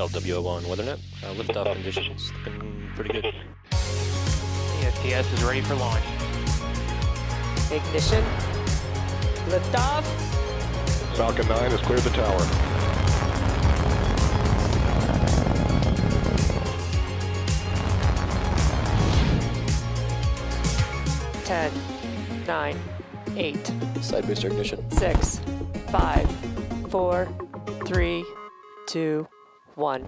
LWO1 WeatherNet. Liftoff conditions looking pretty good. ESTS is ready for launch. Ignition. Liftoff. Falcon 9 has cleared the tower. Ten, 9, 8, Side booster ignition. 6, 5, 4, 3, 2, 1.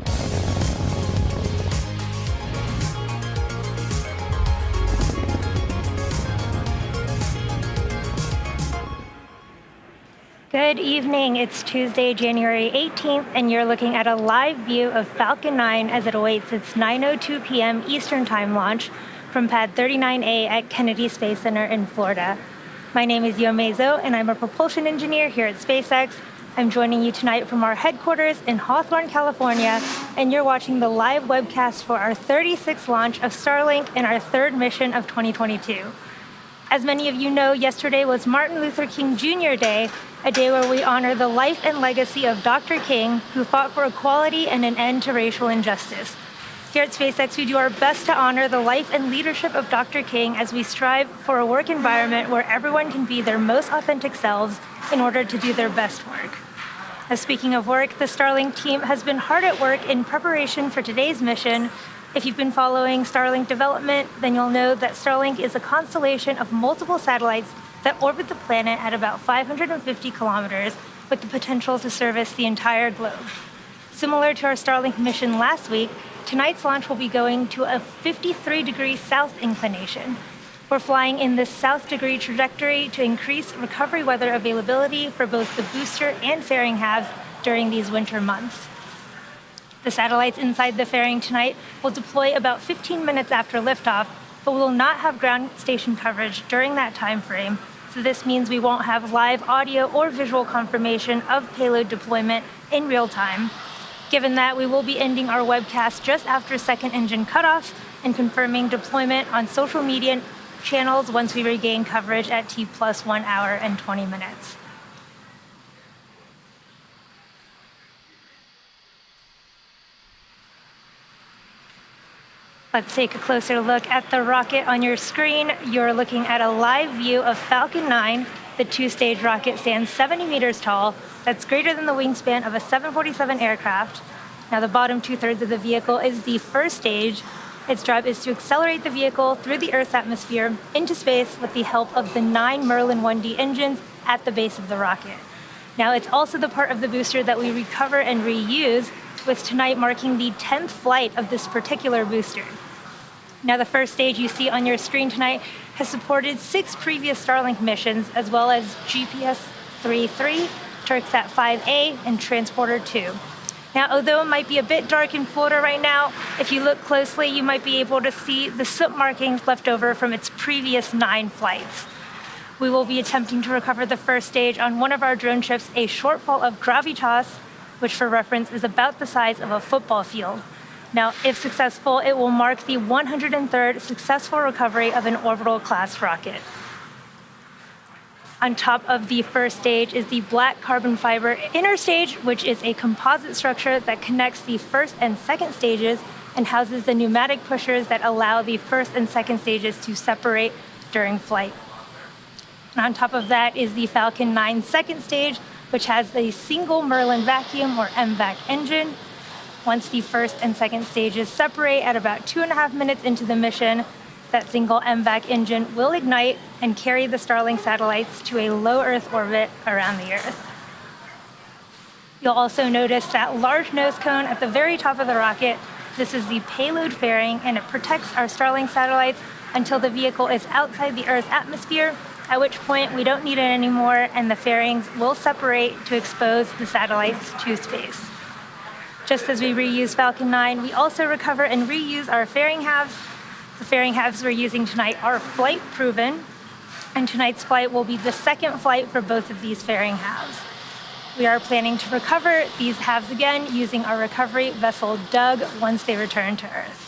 Good evening. It's Tuesday, January 18th, and you're looking at a live view of Falcon 9 as it awaits its 9:02 p.m. Eastern Time launch from Pad 39A at Kennedy Space Center in Florida. My name is Yo Mezo, and I'm a propulsion engineer here at SpaceX. I'm joining you tonight from our headquarters in Hawthorne, California, and you're watching the live webcast for our 36th launch of Starlink and our third mission of 2022. As many of you know, yesterday was Martin Luther King Jr. Day, a day where we honor the life and legacy of Dr. King, who fought for equality and an end to racial injustice. Here at SpaceX, we do our best to honor the life and leadership of Dr. King as we strive for a work environment where everyone can be their most authentic selves in order to do their best work. Now, speaking of work, the Starlink team has been hard at work in preparation for today's mission. If you've been following Starlink development, then you'll know that Starlink is a constellation of multiple satellites that orbit the planet at about 550 kilometers with the potential to service the entire globe. Similar to our Starlink mission last week, tonight's launch will be going to a 53-degree south inclination. We're flying in this south degree trajectory to increase recovery weather availability for both the booster and fairing halves during these winter months. The satellites inside the fairing tonight will deploy about 15 minutes after liftoff, but we will not have ground station coverage during that time frame. So this means we won't have live audio or visual confirmation of payload deployment in real time. Given that, we will be ending our webcast just after second engine cutoff and confirming deployment on social media channels once we regain coverage at T plus 1 hour and 20 minutes. Let's take a closer look at the rocket on your screen. You're looking at a live view of Falcon 9. The two-stage rocket stands 70 meters tall. That's greater than the wingspan of a 747 aircraft. Now, the bottom two-thirds of the vehicle is the first stage. Its job is to accelerate the vehicle through the Earth's atmosphere into space with the help of the 9 Merlin 1D engines at the base of the rocket. Now, it's also the part of the booster that we recover and reuse, with tonight marking the 10th flight of this particular booster. Now, the first stage you see on your screen tonight has supported 6 previous Starlink missions, as well as GPS 3.3, Turksat 5A, and Transporter 2. Now, although it might be a bit dark in Florida right now, if you look closely, you might be able to see the soot markings left over from its previous 9 flights. We will be attempting to recover the first stage on one of our drone ships, a shortfall of gravitas, which for reference is about the size of a football field. Now, if successful, it will mark the 103rd successful recovery of an orbital class rocket. On top of the first stage is the black carbon fiber inner stage, which is a composite structure that connects the first and second stages and houses the pneumatic pushers that allow the first and second stages to separate during flight. And on top of that is the Falcon 9 second stage, which has a single Merlin vacuum or MVAC engine. Once the first and second stages separate at about 2.5 minutes into the mission, that single MVAC engine will ignite and carry the Starlink satellites to a low Earth orbit around the Earth. You'll also notice that large nose cone at the very top of the rocket. This is the payload fairing, and it protects our Starlink satellites until the vehicle is outside the Earth's atmosphere, at which point we don't need it anymore and the fairings will separate to expose the satellites to space. Just as we reuse Falcon 9, we also recover and reuse our fairing halves. The fairing halves we're using tonight are flight proven, and tonight's flight will be the second flight for both of these fairing halves. We are planning to recover these halves again using our recovery vessel Doug once they return to Earth.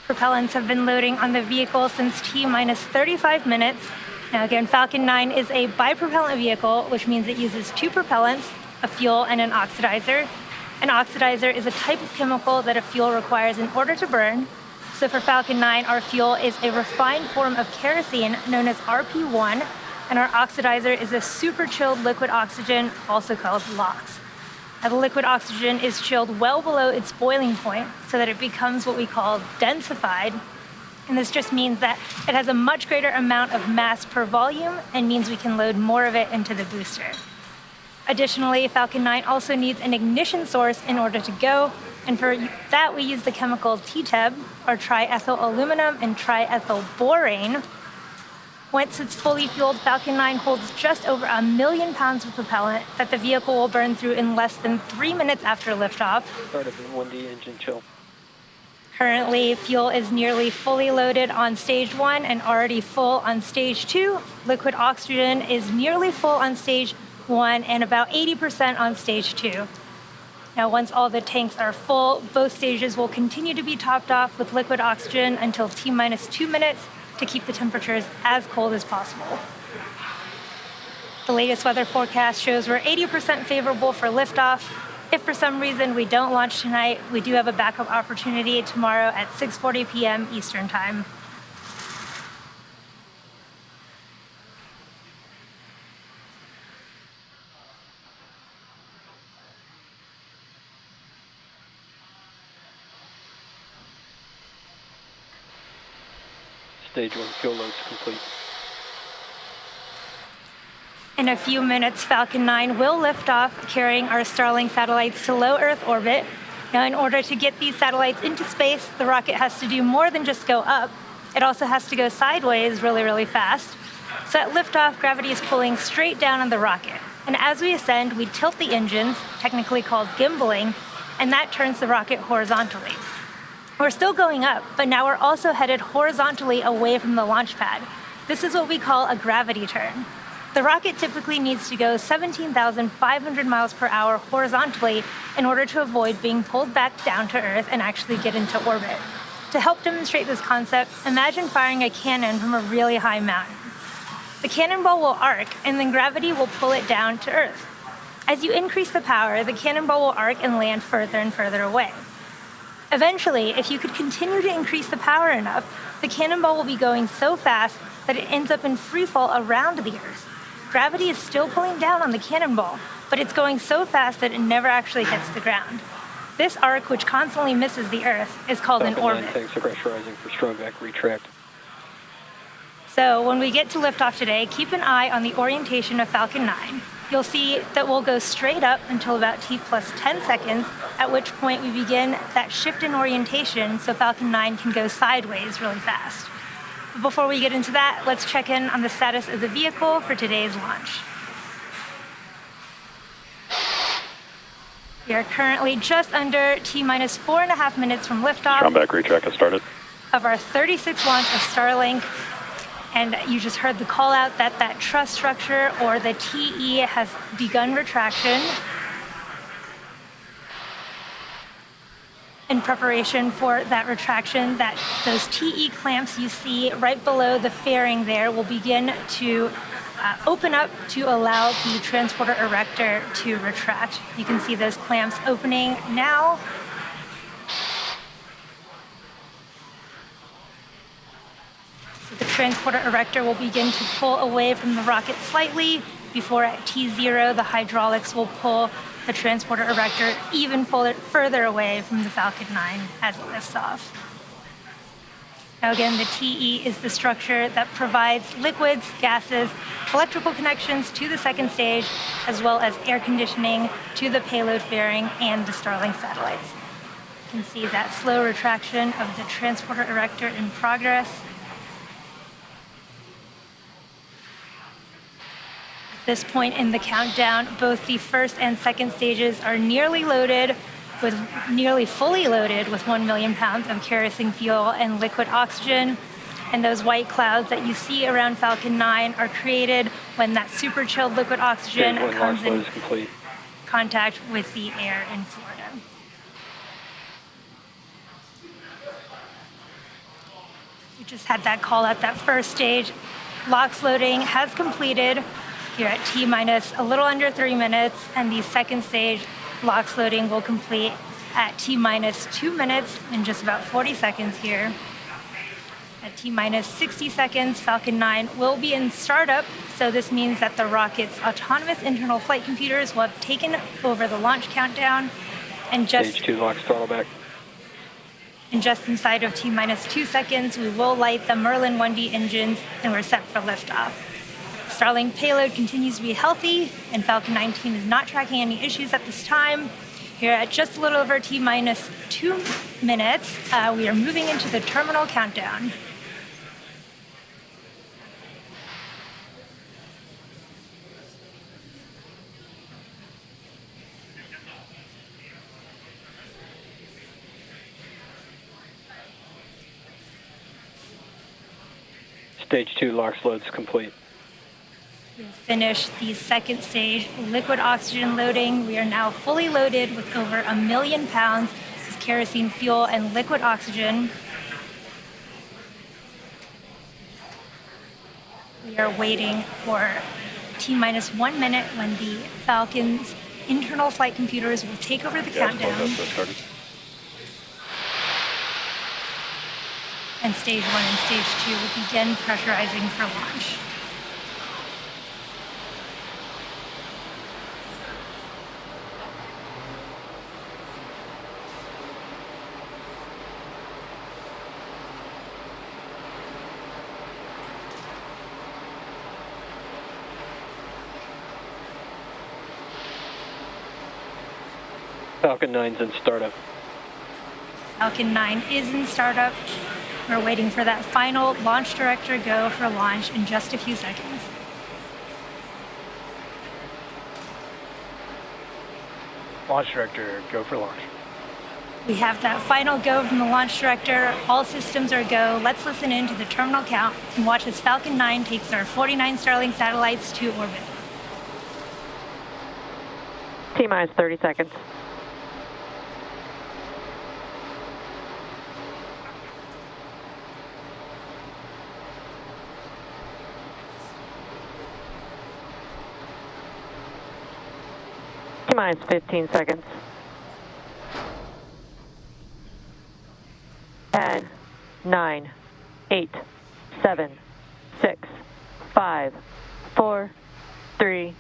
Propellants have been loading on the vehicle since T-minus 35 minutes. Now again, Falcon 9 is a bipropellant vehicle, which means it uses 2 propellants, a fuel and an oxidizer. An oxidizer is a type of chemical that a fuel requires in order to burn. So for Falcon 9, our fuel is a refined form of kerosene known as RP1, and our oxidizer is a super chilled liquid oxygen, also called LOX. Now, the liquid oxygen is chilled well below its boiling point so that it becomes what we call densified. And this just means that it has a much greater amount of mass per volume and means we can load more of it into the booster. Additionally, Falcon 9 also needs an ignition source in order to go, and for that we use the chemical TTEB, or triethyl aluminum and triethyl borane. Once it's fully fueled, Falcon 9 holds just over 1 million pounds of propellant that the vehicle will burn through in less than 3 minutes after liftoff. Started the 1D engine chill. Currently, fuel is nearly fully loaded on stage 1 and already full on stage 2. Liquid oxygen is nearly full on stage 1 and about 80% on stage 2. Now, once all the tanks are full, both stages will continue to be topped off with liquid oxygen until T-minus 2 minutes to keep the temperatures as cold as possible. The latest weather forecast shows we're 80% favorable for liftoff. If for some reason we don't launch tonight, we do have a backup opportunity tomorrow at 6:40 p.m. Eastern Time. Stage 1 fuel load's complete. In a few minutes, Falcon 9 will lift off, carrying our Starlink satellites to low Earth orbit. Now, in order to get these satellites into space, the rocket has to do more than just go up. It also has to go sideways really, really fast. So at liftoff, gravity is pulling straight down on the rocket. And as we ascend, we tilt the engines, technically called gimbaling, and that turns the rocket horizontally. We're still going up, but now we're also headed horizontally away from the launch pad. This is what we call a gravity turn. The rocket typically needs to go 17,500 miles per hour horizontally in order to avoid being pulled back down to Earth and actually get into orbit. To help demonstrate this concept, imagine firing a cannon from a really high mountain. The cannonball will arc, and then gravity will pull it down to Earth. As you increase the power, the cannonball will arc and land further and further away. Eventually, if you could continue to increase the power enough, the cannonball will be going so fast that it ends up in free fall around the Earth. Gravity is still pulling down on the cannonball, but it's going so fast that it never actually hits the ground. This arc, which constantly misses the Earth, is called an orbit. Tanks are pressurizing for strong back retract. So when we get to liftoff today, keep an eye on the orientation of Falcon 9. You'll see that we'll go straight up until about T plus 10 seconds, at which point we begin that shift in orientation so Falcon 9 can go sideways really fast. But before we get into that, let's check in on the status of the vehicle for today's launch. We are currently just under T-minus 4.5 minutes from liftoff. Strong back retract has started. Of our 36th launch of Starlink. And you just heard the call out that that truss structure, or the TE, has begun retraction. In preparation for that retraction, those TE clamps you see right below the fairing there will begin to open up to allow the transporter erector to retract. You can see those clamps opening now. The transporter erector will begin to pull away from the rocket slightly before at T0 the hydraulics will pull the transporter erector even further away from the Falcon 9 as it lifts off. Now again, the TE is the structure that provides liquids, gases, electrical connections to the second stage, as well as air conditioning to the payload fairing and the Starlink satellites. You can see that slow retraction of the transporter erector in progress. At this point in the countdown, both the first and second stages are nearly fully loaded with 1 million pounds of kerosene fuel and liquid oxygen. And those white clouds that you see around Falcon 9 are created when that super chilled liquid oxygen comes in contact with the air in Florida. We just had that call at that first stage. LOX loading has completed. You're at T-minus a little under 3 minutes, and the second stage LOX loading will complete at T-minus 2 minutes in just about 40 seconds here. At T-minus 60 seconds, Falcon 9 will be in startup, so this means that the rocket's autonomous internal flight computers will have taken over the launch countdown, and Stage 2 locks throttle back. just inside of T-minus 2 seconds, we will light the Merlin 1D engines, and we're set for liftoff. Starlink payload continues to be healthy, and Falcon 9 team is not tracking any issues at this time. Here at just a little over T-minus 2 minutes, we are moving into the terminal countdown. Stage 2 locks loads complete. We've finished the second stage liquid oxygen loading. We are now fully loaded with over 1 million pounds of kerosene fuel and liquid oxygen. We are waiting for T-minus 1 minute when the Falcon's internal flight computers will take over the countdown. And stage 1 and stage 2 will begin pressurizing for launch. Falcon 9's in startup. Falcon 9 is in startup. We're waiting for that final launch director go for launch in just a few seconds. Launch director, go for launch. We have that final go from the launch director. All systems are go. Let's listen in to the terminal count and watch as Falcon 9 takes our 49 Starlink satellites to orbit. T-minus 30 seconds. T-minus 15 seconds. 10, 9, 8, 7, 6, 5, 4, 3,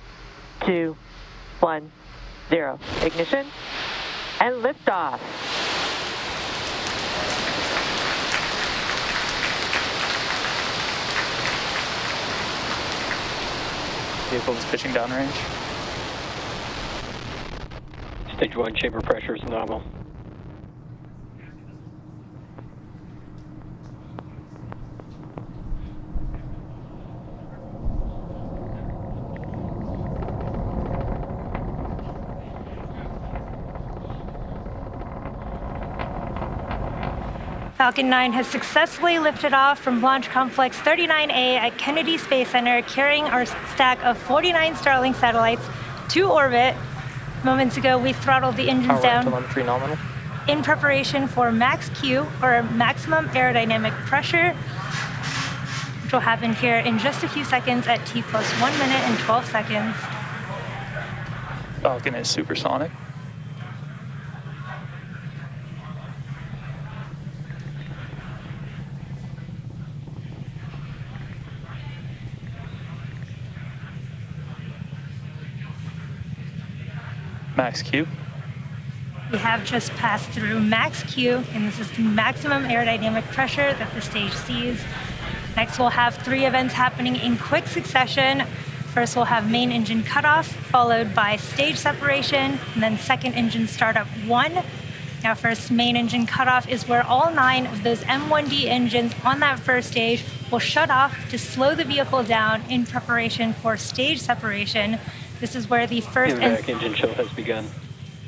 2, 1, 0. Ignition and liftoff. Vehicle's pitching downrange. Stage 1 chamber pressure is nominal. Falcon 9 has successfully lifted off from Launch Complex 39A at Kennedy Space Center, carrying our stack of 49 Starlink satellites to orbit. Moments ago, we throttled the engines down Telemetry nominal. in preparation for max Q, or maximum aerodynamic pressure, which will happen here in just a few seconds at T plus 1 minute and 12 seconds. Falcon is supersonic. Max Q. We have just passed through max Q, and this is the maximum aerodynamic pressure that the stage sees. Next, we'll have 3 events happening in quick succession. First, we'll have main engine cutoff, followed by stage separation, and then second engine startup 1. Now, first, main engine cutoff is where all 9 of those M1D engines on that first stage will shut off to slow the vehicle down in preparation for stage separation. This is where the first engine chill has begun.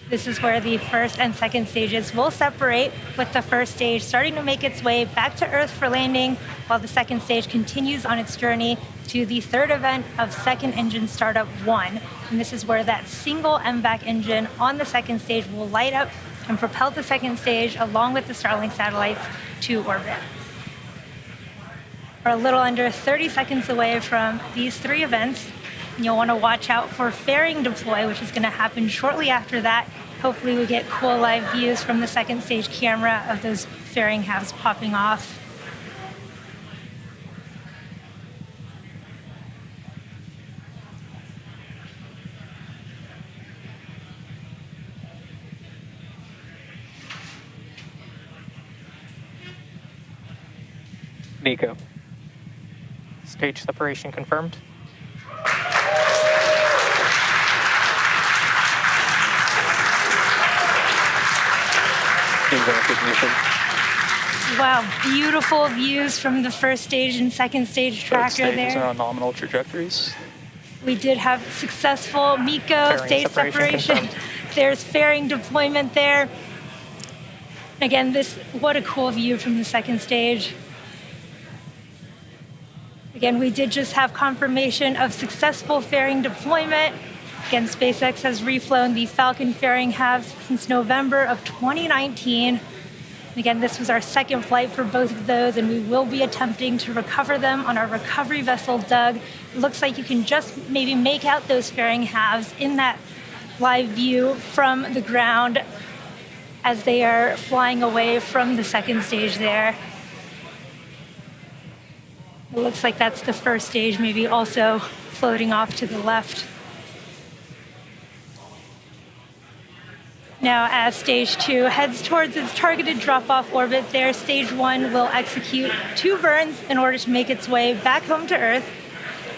This is where the first and second stages will separate, with the first stage starting to make its way back to Earth for landing, while the second stage continues on its journey to the third event of second engine startup 1. And this is where that single MVAC engine on the second stage will light up and propel the second stage along with the Starlink satellites to orbit. We're a little under 30 seconds away from these 3 events. You'll want to watch out for fairing deploy, which is going to happen shortly after that. Hopefully we get cool live views from the second stage camera of those fairing halves popping off. MECO. Stage separation confirmed. Team recognition. Wow, beautiful views from the first stage and second stage Both tracker stages are there. on nominal trajectories. We did have successful MECO Fairing stage separation separation. confirmed. There's fairing deployment there. Again, what a cool view from the second stage. Again, we did just have confirmation of successful fairing deployment. Again, SpaceX has reflown the Falcon fairing halves since November of 2019. Again, this was our second flight for both of those, and we will be attempting to recover them on our recovery vessel, Doug. It looks like you can just maybe make out those fairing halves in that live view from the ground as they are flying away from the second stage there. It looks like that's the first stage, maybe also floating off to the left. Now, as stage 2 heads towards its targeted drop-off orbit there, stage 1 will execute 2 burns in order to make its way back home to Earth.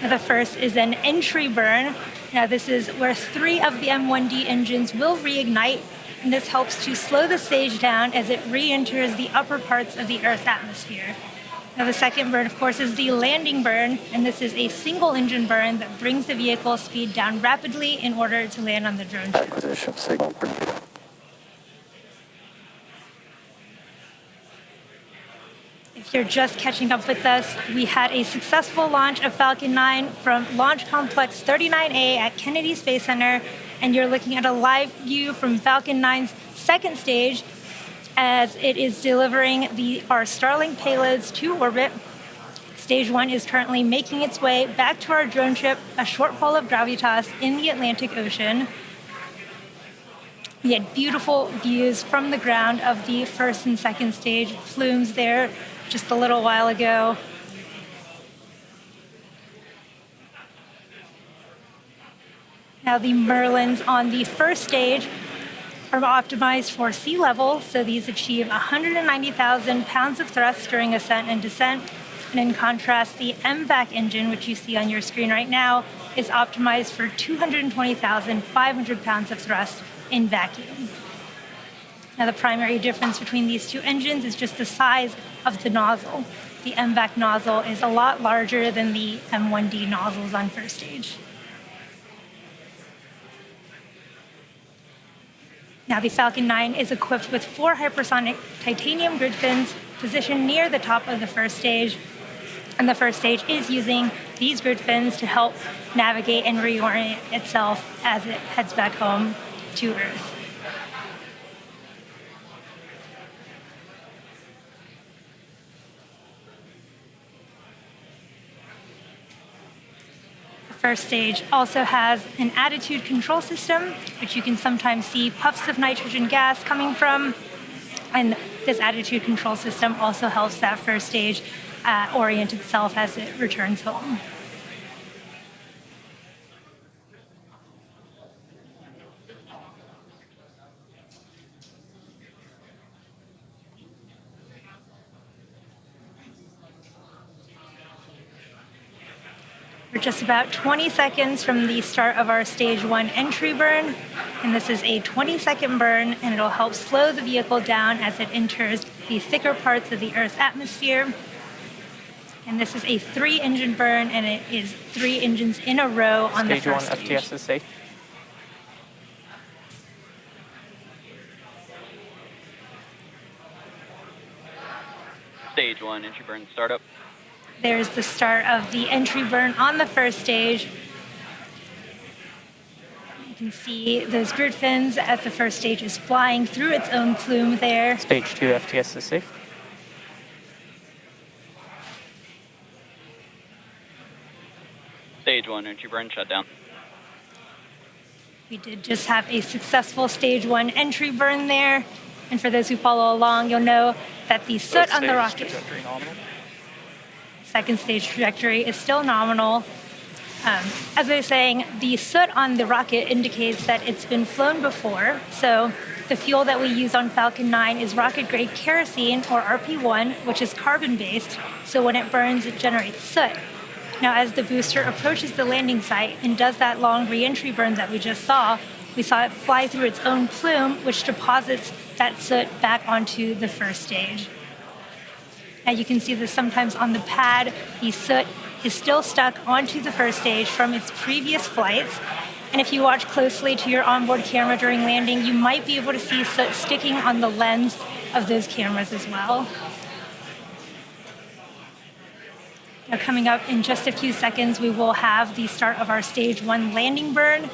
Now, the first is an entry burn. Now, this is where 3 of the M1D engines will reignite, and this helps to slow the stage down as it re-enters the upper parts of the Earth's atmosphere. Now, the second burn, of course, is the landing burn, and this is a single engine burn that brings the vehicle speed down rapidly in order to land on the drone ship. Acquisition signal. If you're just catching up with us, we had a successful launch of Falcon 9 from Launch Complex 39A at Kennedy Space Center, and you're looking at a live view from Falcon 9's second stage as it is delivering our Starlink payloads to orbit. Stage 1 is currently making its way back to our drone ship, a shortfall of gravitas in the Atlantic Ocean. We had beautiful views from the ground of the first and second stage plumes there just a little while ago. Now, the Merlins on the first stage are optimized for sea level, so these achieve 190,000 pounds of thrust during ascent and descent. And in contrast, the MVAC engine, which you see on your screen right now, is optimized for 220,500 pounds of thrust in vacuum. Now, the primary difference between these two engines is just the size of the nozzle. The MVAC nozzle is a lot larger than the M1D nozzles on first stage. Now, the Falcon 9 is equipped with 4 hypersonic titanium grid fins positioned near the top of the first stage. And the first stage is using these grid fins to help navigate and reorient itself as it heads back home to Earth. First stage also has an attitude control system, which you can sometimes see puffs of nitrogen gas coming from. And this attitude control system also helps that first stage orient itself as it returns home. We're just about 20 seconds from the start of our stage 1 entry burn, and this is a 20-second burn, and it'll help slow the vehicle down as it enters the thicker parts of the Earth's atmosphere. And this is a 3-engine burn, and it is 3 engines in a row on the first stage. Stage 1 FTS is safe. Stage 1 entry burn startup. There's the start of the entry burn on the first stage. You can see those grid fins as the first stage is flying through its own plume there. Stage 2 FTS is safe. Stage 1 entry burn shut down. We did just have a successful stage 1 entry burn there. And for those who follow along, you'll know that the soot on the rocket, Trajectory nominal. second stage trajectory, is still nominal. As I was saying, the soot on the rocket indicates that it's been flown before. So the fuel that we use on Falcon 9 is rocket-grade kerosene, or RP1, which is carbon-based. So when it burns, it generates soot. Now, as the booster approaches the landing site and does that long re-entry burn that we saw it fly through its own plume, which deposits that soot back onto the first stage. Now you can see this sometimes on the pad. The soot is still stuck onto the first stage from its previous flights. And if you watch closely to your onboard camera during landing, you might be able to see soot sticking on the lens of those cameras as well. Now coming up in just a few seconds, we will have the start of our Stage 1 landing burn.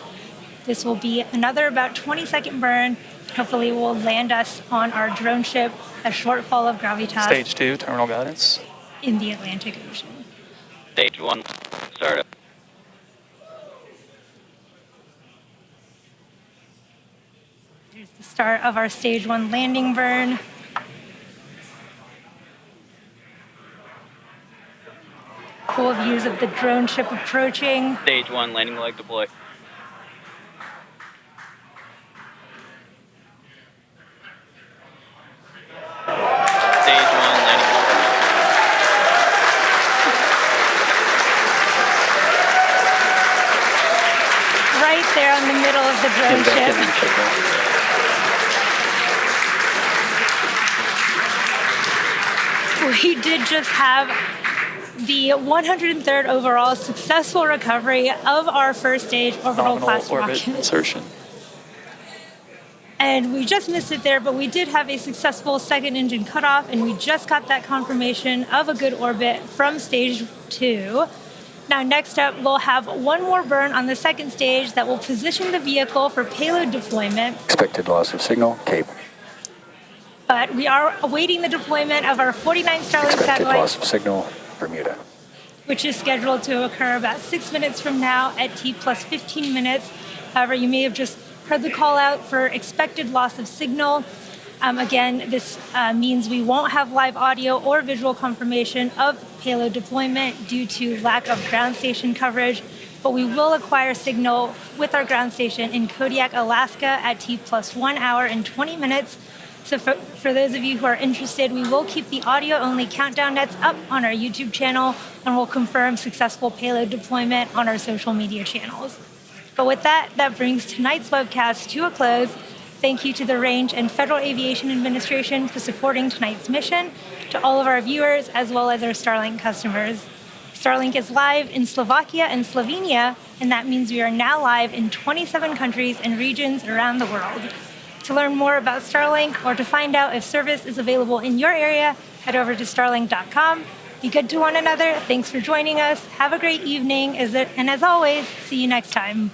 This will be another about 20-second burn. Hopefully it will land us on our drone ship, a short fall of gravitas. Stage 2, terminal guidance. In the Atlantic Ocean. Stage 1, startup. Here's the start of our Stage 1 landing burn. Cool views of the drone ship approaching. Stage 1, landing leg deploy. Stage 1, landing leg. Right there in the middle of the drone ship. We did just have the 103rd overall successful recovery of our first stage orbital class orbit rocket. insertion. And we just missed it there, but we did have a successful second engine cutoff, and we just got that confirmation of a good orbit from stage 2. Now, next up, we'll have one more burn on the second stage that will position the vehicle for payload deployment. Expected loss of signal, Cape. But we are awaiting the deployment of our 49 Starlink Expected loss satellites, of signal, Bermuda. which is scheduled to occur about 6 minutes from now at T plus 15 minutes. However, you may have just heard the call out for expected loss of signal. Again, this means we won't have live audio or visual confirmation of payload deployment due to lack of ground station coverage, but we will acquire signal with our ground station in Kodiak, Alaska at T plus 1 hour and 20 minutes. So for those of you who are interested, we will keep the audio-only countdown nets up on our YouTube channel, and we'll confirm successful payload deployment on our social media channels. But with that, that brings tonight's webcast to a close. Thank you to the Range and Federal Aviation Administration for supporting tonight's mission, to all of our viewers, as well as our Starlink customers. Starlink is live in Slovakia and Slovenia, and that means we are now live in 27 countries and regions around the world. To learn more about Starlink or to find out if service is available in your area, head over to starlink.com. Be good to one another. Thanks for joining us. Have a great evening. And as always, see you next time.